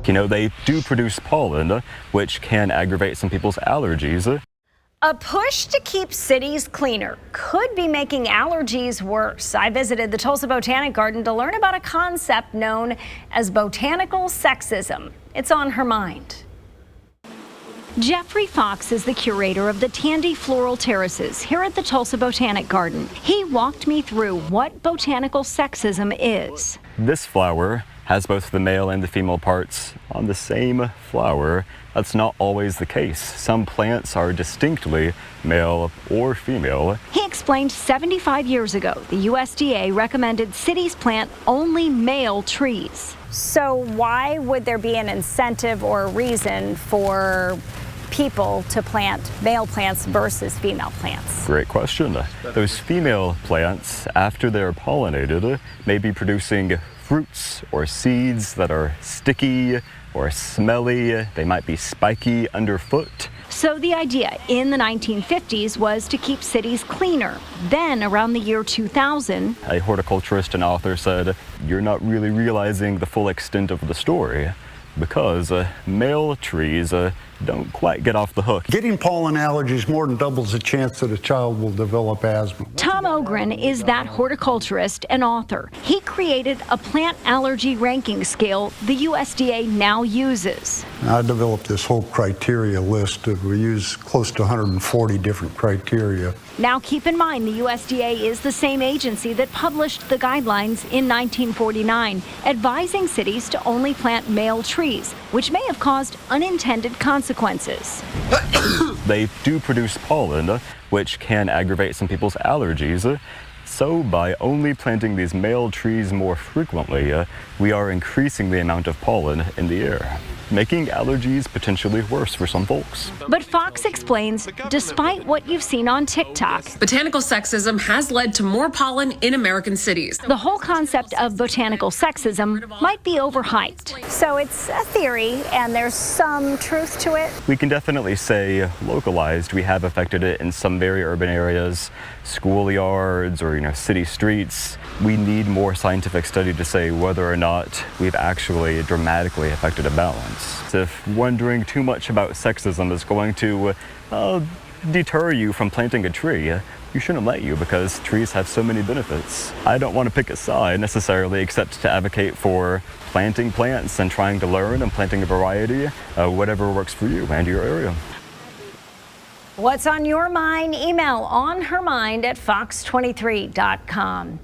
You know, they do produce pollen, which can aggravate some people's allergies. A push to keep cities cleaner could be making allergies worse. I visited the Tulsa Botanic Garden to learn about a concept known as botanical sexism. It's on her mind. Jeffrey Fox is the curator of the Tandy Floral Terraces here at the Tulsa Botanic Garden. He walked me through what botanical sexism is. This flower has both the male and the female parts on the same flower. That's not always the case. Some plants are distinctly male or female. He explained 75 years ago, the USDA recommended cities plant only male trees. So why would there be an incentive or a reason for people to plant male plants versus female plants? Great question. Those female plants, after they're pollinated, may be producing fruits or seeds that are sticky or smelly. They might be spiky underfoot. So the idea in the 1950s was to keep cities cleaner. Then around the year 2000, a horticulturist and author said, "You're not really realizing the full extent of the story, because male trees don't quite get off the hook." Getting pollen allergies more than doubles the chance that a child will develop asthma. Tom Ogren is that horticulturist and author. He created a plant allergy ranking scale the USDA now uses. I developed this whole criteria list. We use close to 140 different criteria. Now keep in mind, the USDA is the same agency that published the guidelines in 1949, advising cities to only plant male trees, which may have caused unintended consequences. They do produce pollen, which can aggravate some people's allergies. So by only planting these male trees more frequently, we are increasing the amount of pollen in the air, making allergies potentially worse for some folks. But Fox explains, despite what you've seen on TikTok, botanical sexism has led to more pollen in American cities. The whole concept of botanical sexism might be overhyped. So it's a theory, and there's some truth to it. We can definitely say localized. We have affected it in some very urban areas, schoolyards, or city streets. We need more scientific study to say whether or not we've actually dramatically affected a balance. If wondering too much about sexism is going to deter you from planting a tree, you shouldn't let you, because trees have so many benefits. I don't want to pick a side necessarily, except to advocate for planting plants and trying to learn and planting a variety, whatever works for you and your area. What's on your mind? Email onhermind@fox23.com.